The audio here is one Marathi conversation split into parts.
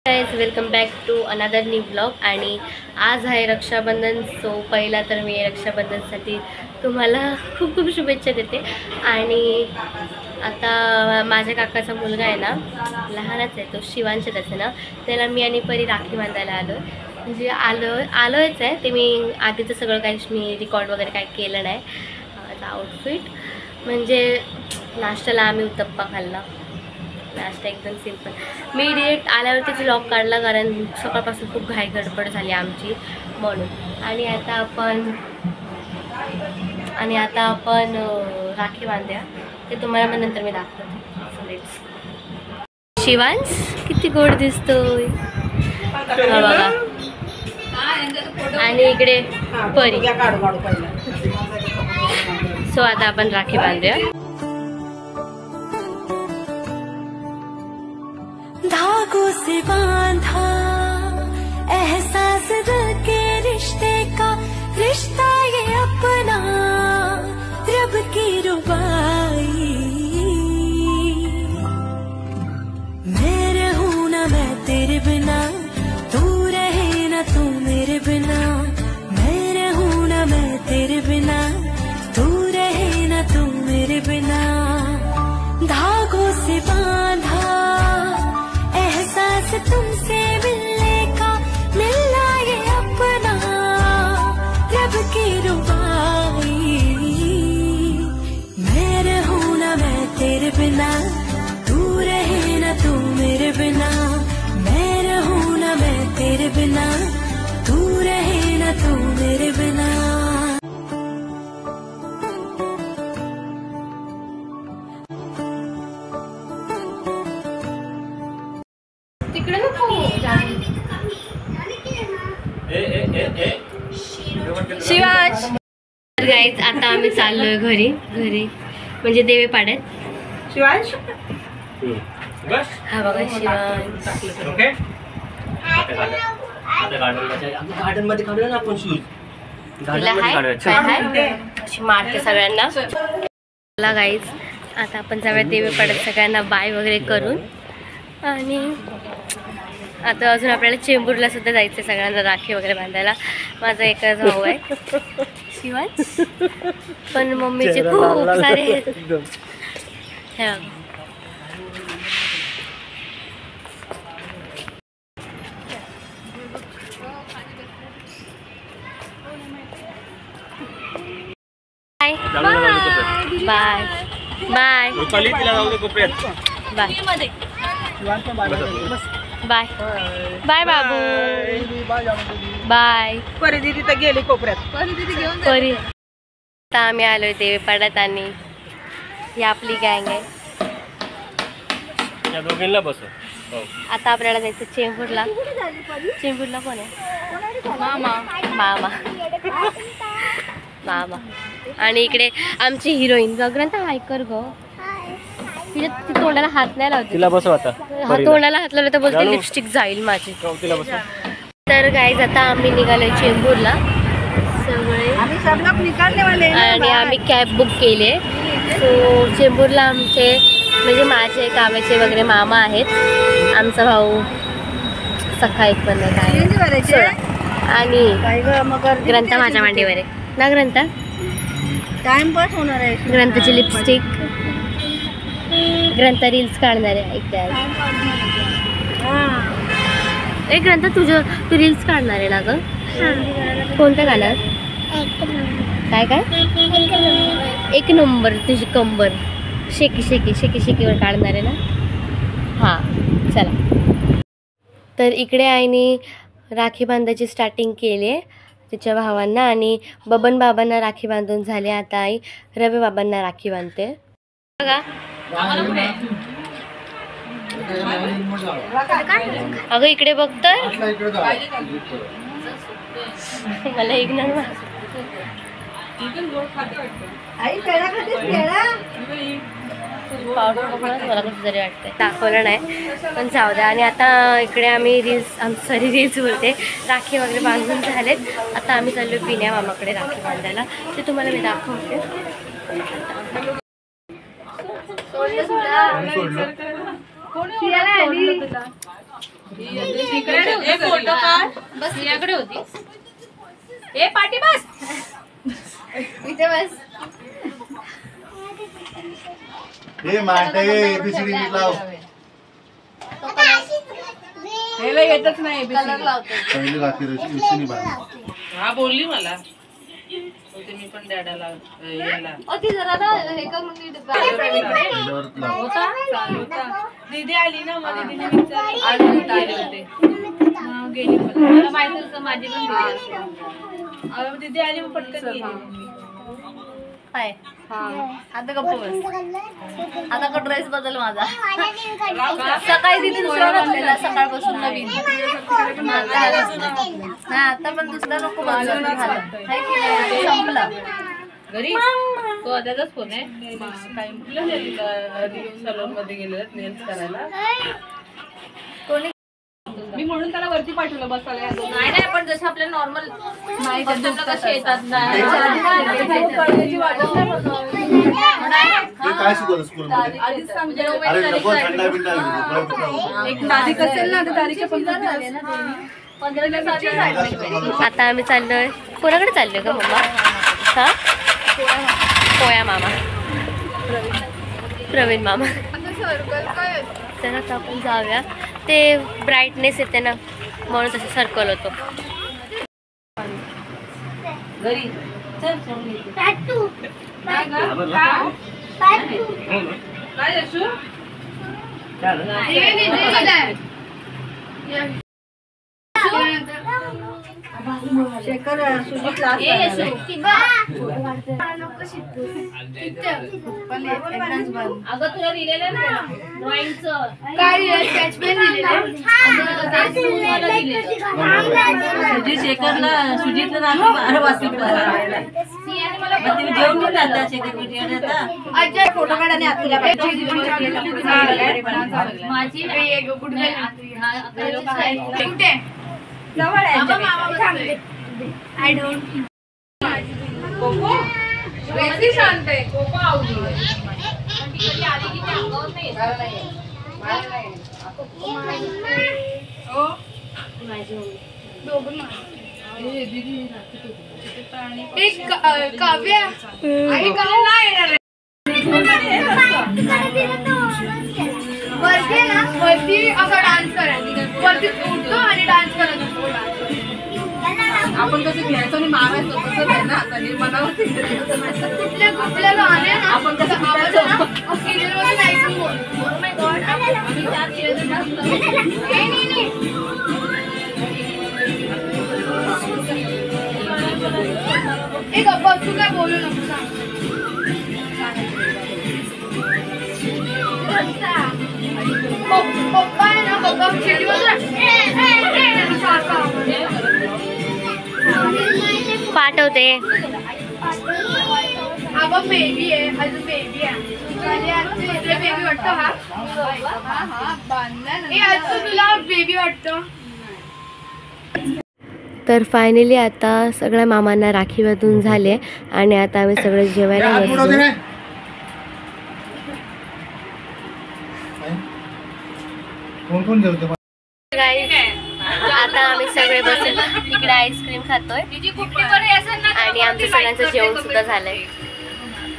Guys welcome back to another new blog. आणि आज आहे रक्षाबंधन। सो पहिला तर मी रक्षाबंधनसाठी तुम्हाला खूप खूप शुभेच्छा देते। आणि आता माझ्या काकाचा मुलगा आहे ना, लहानच आहे तो, शिवांश त्याचं ना, त्याला मी आणि परी राखी बांधायला आलो। म्हणजे आलोच आहे ते, मी आधीचं सगळं काही मी रेकॉर्ड वगैरे काय केलं नाही। आउटफिट म्हणजे नाश्त्याला आम्ही उत्तप्पा खाल्ला, नाश्ता एकदम सिंपल। मी डिरेक्ट आल्यावरतीच व्लॉग काढला कारण सकाळपासून खूप घाई गडबड झाली आमची म्हणून। आणि आता आपण राखी बांधूया, ते तुम्हाला मग नंतर मी दाखवते। शिवांश किती गोड दिसतोय बघा। आणि इकडे परी। सो आता आपण राखी बांधूया। धागों से बांधा एहसास दिल के रिश्ते का, रिश्ता ये अपना रब की रुबाई। मैं रहूं ना मैं तेरे बिना, तू रहे ना तू मेरे बिना। मैं रहूं ना मैं तेरे बिना, तू रहे ना तू मेरे बिना। धागों से बांधा एहसास तुमसे मिलने का, मिलना ये अपना रब की रुबाई। मैं रहूं ना मैं तेरे बिना, तू रहे ना तू मेरे बिना। मैं रहूं ना मैं तेरे बिना, तू रहे ना तू मेरे बिना। तिकडे नको शिवाज। तर गाईज आता आम्ही चाललोय घरी म्हणजे देवे पाड्यात। शिवांश हा बघा शिवांश। गार्डन मध्ये काढूया ना आपण शूज। मारते सगळ्यांना गाईज। आता आपण जाऊया देवे पाड्यात सगळ्यांना बाय वगैरे करून। आणि आता अजून आपल्याला चेंबूरला सुद्धा जायचं आहे सगळ्यांना राखी वगैरे बांधायला। माझा एकच भाऊ आहे शिवांश, पण मम्मीचे खूप सारे आहेत। बाय बाय बाय बाय बाबू बाय। परी दीदी तर गेली कोपऱ्यात, परी। आता आम्ही आलोय देवी पाड्यात आणि ही आपली गँग आहे। आता आपल्याला जायचं चेंबूरला। चेंबूरला कोण आहे? मामा मामा। आणि इकडे आमची हिरोईन ग्रंथ हायकर गो, ती तोंडाला हात नाही लावते, तिला बसव आता। तोंडाला हात लावला तर बोलते लिपस्टिक जाईल माझी। तर गाईज आता आम्ही निघालोय चेंबूरला सगळे, आणि आम्ही कॅब बुक केली आहे। सो चेंबूरला आमचे म्हणजे माझे कामाचे वगैरे मामा आहेत, आमचा भाऊ सखा एक पण आहे, आणि ग्रंथ माझ्या मांडीवर आहे ना। ग्रंथ टाइमपास होणार आहे। ग्रंथची लिपस्टिक, ग्रंथ रील्स काढणार आहे एकदा। एक ग्रंथ तू रील्स काढणार आहे ना ग? कोणत्या गाण्यात? काय काय? एक नंबर तुझी कंबर शेकी शेकी शेकी शेकीवर काढणार आहे ना? हां चला। तर इकडे आईने राखी बांधायची स्टार्टिंग केली आहे तिच्या भावांना, आणि बबन बाबांना राखी बांधून झाली। आता आई रवी बाबांना राखी बांधते बघा। अगं इकडे बघ तर, मला इग्नोर पावडर मला कसं तरी वाटतंय, दाखवलं नाही पण जाऊ द्या। आणि आता इकडे आम्ही रील्स बोलते, राखी वगैरे बांधून झालेत। आता आम्ही चाललो पिण्या मामाकडे राखी बांधायला, ते तुम्हाला मी दाखवते। फोटो काढ. बस याकडे होती. ए पाठी बस. इथे बस. हे माटे एबीसीडी लाव. हेला येतच नाही कलर लावतो. पहिली रात्री एबीसीडी बांध. हा बोलली मला मी पण डॅडाला याला ती जरा ना हे करून त्याच्यावर लाव. होता दीदी आली ना मला दीदीने विचारलं आले होते गेली मला माहिती होतं माझी पण दीदी आली मग पटकन गेली. काय आता गप्प बस. आता का ड्रेस बदल माझा. सकाळी तिथे दुसरा घातलेला सकाळपासून नवीन. हा आता पण दुसरा नको बदल संपला. घरी तो त्याचाच फोन आहे. काय म्हटलं सलून मध्ये गेलेलं नेल्स करायला. कोणी मी म्हणून त्याला वरती पाठवलं बसायला. नाही नाही पण जसं आपल्या नॉर्मल कसे येतात ते काय शिकवलं स्कूल मध्ये? आधीच सांगते अरे नको थंडा बिंडा घेऊ. एक तारीख असेल ना तर तारीख 15 आता आम्ही चाललोय. कोणाकडे चाललोय का मम्मा? हा पोया मामा प्रवीण मामा. तर आता आपण जाऊया. ते ब्राईटनेस येते ना म्हणून तसं सर्कल होतो. घरी चल काय यशू शेखर सुजित अगं तुला दिलेलं ना ड्रॉइंगचं सुजित शेखरला सुजितला जेवण पण जातात शेखर फोटो काढाने माझी कुठे जवळ आय डोंट कोको वेगळी शांत आहे. कोको आवडी काव्य आई गाव नाही येणार वरती ना वरती असा डान्स करायचा. वरती उठतो आणि डान्स करत असतो. आपण कसं घ्यायचं आणि मारायचं तसं आहे ना. आता मनावरती कुठल्या कुठल्या गाणे ना आपण कसं आवाज ना सिरियल मध्ये ऐकून बोलतो. ओ माय गॉड आम्ही त्या सिरियल नाही एक अब्बा तू काय बोलू नको सांग. पप्पा आहे ना पप्पा शिटी पाठवते. अगं बेबी आहे अजून बेबी आहे. बेबी वाटतो हा तुला बेबी वाटतो. तर फायनली आता सगळ्या मामांना राखी बांधून झाले आणि आता आम्ही सगळे जेवायला बसलो. कोण जेवतो? आता आम्ही सगळे बसून तिकडे आईस्क्रीम खातोय आणि आमचं सगळ्यांचं जेवण सुद्धा झालंय.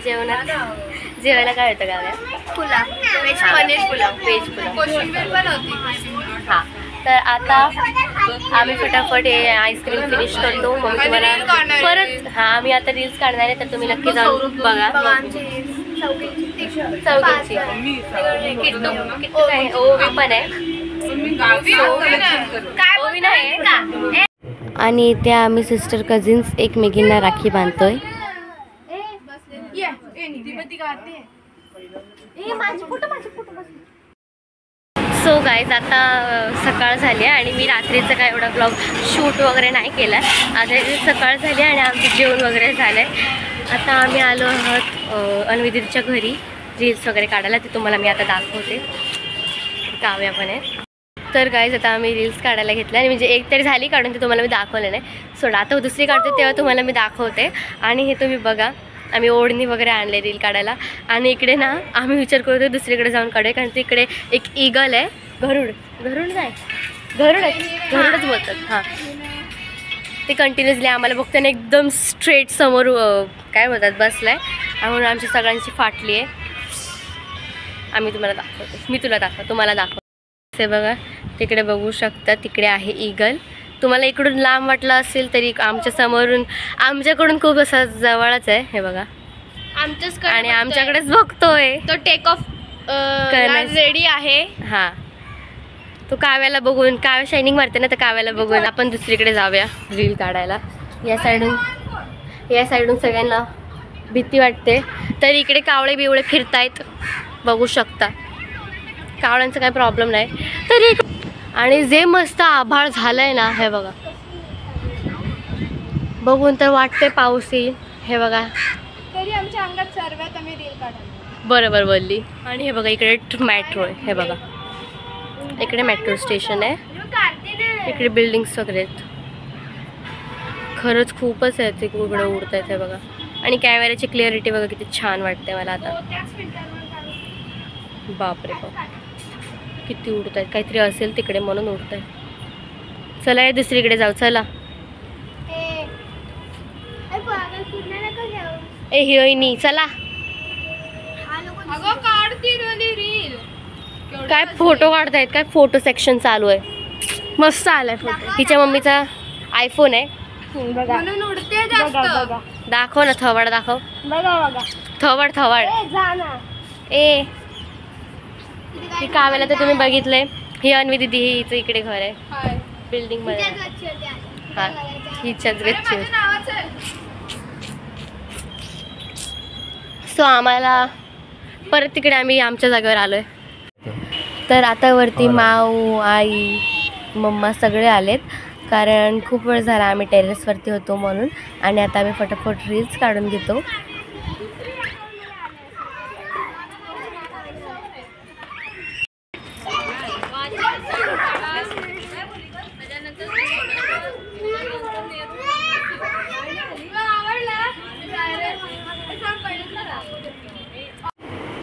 जेवायला काय होतं गाव्या? Pulao veg paneer pulao veg pulao. कोशिंबीर पण होती. हां तर आता आम्ही फटाफट हे आईस्क्रीम फिनिश करतो. मग तुम्हाला परत आम्ही आता रील्स काढणार आहे तर तुम्ही नक्की जाऊन बघा. चौघींची किट्टू काय ओवी पण आहे. ओवी नाही का? आणि त्या आम्ही सिस्टर कझिन्स एकमेकींना राखी बांधतोय. सो गाईज आता सकाळ झाली आहे आणि मी रात्रीचं काय एवढा ब्लॉग शूट वगैरे नाही केला. आता सकाळ झाली आणि आमचं जेवण वगैरे झालं आहे. आता आम्ही आलो आहोत अन्विदीच्या घरी रील्स वगैरे काढायला. ते तुम्हाला मी आता दाखवते. काव्या पण आहे. तर गाईज आता आम्ही रील्स काढायला घेतल्या आणि म्हणजे एक तरी झाली काढून ते तुम्हाला मी दाखवलं नाही. सोडा आता दुसरी काढते तेव्हा तुम्हाला मी दाखवते. आणि हे तुम्ही बघा आम्ही ओढणी वगैरे आणले रील काढायला. आणि इकडे ना आम्ही विचार करतो दुसरीकडे जाऊन काढूया कारण तिकडे एक ईगल आहे गरुड नाही, गरुडच बोलतात हां. ते कंटिन्युअसली आम्हाला बघताना एकदम स्ट्रेट समोर काय बोलतात बसलाय, म्हणून आमची सगळ्यांची फाटली आहे. आम्ही तुम्हाला दाखवतो, मी तुला दाखवतो, तुम्हाला दाखवतो. ते बघा तिकडे बघू शकता, तिकडे आहे ईगल. तुम्हाला इकडून लांब वाटलं असेल तरी आमच्या समोरून आमच्याकडून खूप असा जवळच आहे. हे बघा आणि आमच्याकडेच बघतोय. तो टेक ऑफ रेडी आहे. हां, तो काव्याला बघून, काव्या शायनिंग मारते ना, तर काव्याला बघून आपण दुसरीकडे जाऊया रील काढायला. या साईडून सगळ्यांना भीती वाटते, तर इकडे कावळे बिवळे फिरतायत बघू शकता. कावळ्यांचा काही प्रॉब्लेम नाही तरी. आणि जे मस्त आभाळ झालंय ना, हे बघा बघून तर वाटते पाऊस येईल. हे बघा तरी आमच्या अंगात सर्वात आम्ही रील काढायला. बरोबर बोलली. आणि हे बघा इकडे मेट्रो आहे. हे बघा इकडे मेट्रो स्टेशन आहे, इकडे बिल्डिंग्स वगैरे आहेत. खरंच खूपच आहे ते इकडे उडत आहेत. हे बघा आणि कॅमेऱ्याची क्लिअरिटी बघा किती छान वाटते मला आता. बापरे बाप किती उडत आहेत, काहीतरी असेल तिकडे म्हणून उडत आहे. चला या दुसरीकडे जाऊ. चला ए हिरोईनी चला. काय फोटो काढतायत, काय फोटो सेक्शन चालू आहे. मस्त आलाय फोटो. हिच्या मम्मीचा आयफोन आहे. म्हणून उडते जास्त. दाखव ना, थवड दाखव. थवड ए ही काव्याला तर तुम्ही बघितलंय. ही अन्वी दिदी, हिचं इकडे घर आहे बिल्डिंग मध्ये. हा हिच्याच गच्ची. सो आम्हाला परत तिकडे आम्ही आमच्या जागेवर आलोय. तर आता वरती माऊ, आई, मम्मा सगळे आलेत, कारण खूप वेळ झाला आम्ही टेरेसवरती होतो म्हणून. आणि आता आम्ही फटाफट रील्स काढून घेतो.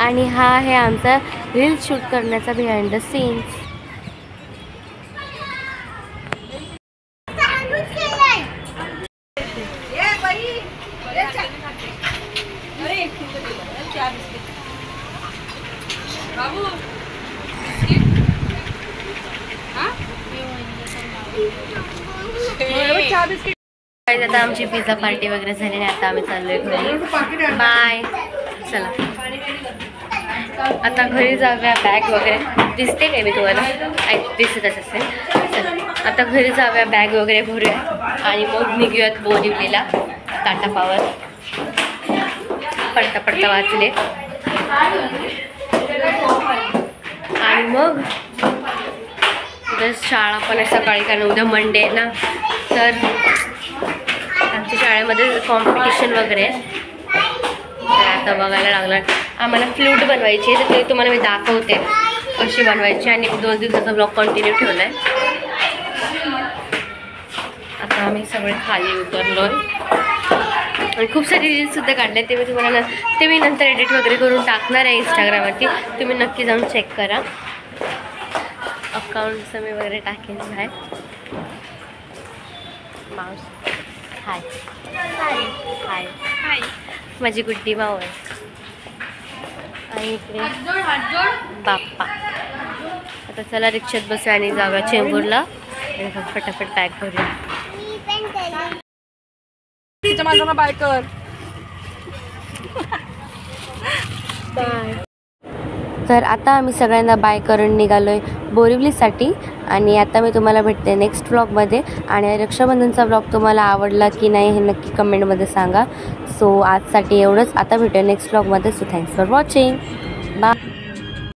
आणि हा आहे आमचा रील शूट करण्याचा बिहाइंड द सीन्स. आता आमची पिझ्झा पार्टी वगैरे झाली आणि आता आम्ही चाललोय घरी. बाय. चला आता घरी जाऊया. बॅग वगैरे दिसते काय मी तुम्हाला, दिसतच असेल. चला आता घरी जाऊया, बॅग वगैरे भरूया आणि मग निघूयात बोरिवलीला. टाटा पावर पडता पडता वाचले आणि मग शाळा पण आहे सकाळी, कारण उद्या मंडे आहे ना. तर आमच्या शाळेमध्ये कॉम्पिटिशन वगैरे आहे. आता बघायला लागणार. आम्हाला फ्लूट बनवायची आहे, तर ते तुम्हाला मी दाखवते कशी बनवायची. आणि 2 दिवसाचा ब्लॉग कंटिन्यू ठेवला आहे. आता आम्ही सगळे खाली उतरलो आणि खूप सारी रील्ससुद्धा काढले. ते मी तुम्हाला मी नंतर एडिट वगैरे करून टाकणार आहे इंस्टाग्रामवरती. तुम्ही नक्की जाऊन चेक करा. अकाउंटचं मी वगैरे टाकेन आहे. माऊस हाय हाय हाय, माझी गुड्डी माऊ आहे. आणि इकडे बाप्पा. आता चला रिक्षात बसूया आणि जाऊया चेंबूरला आणि फटाफट पॅक करूया. बाय कर. बाय. तर आता आम्ही सगळ्यांना बाय करून निघालोय बोरिवलीसाठी. आणि आता मी तुम्हाला भेटते नेक्स्ट व्लॉगमध्ये. आणि रक्षाबंधनचा व्लॉग तुम्हाला आवडला की नाही हे नक्की कमेंटमध्ये सांगा. सो आजसाठी एवढंच. आता भेटूया नेक्स्ट व्लॉगमध्ये. So thanks for watching. Bye.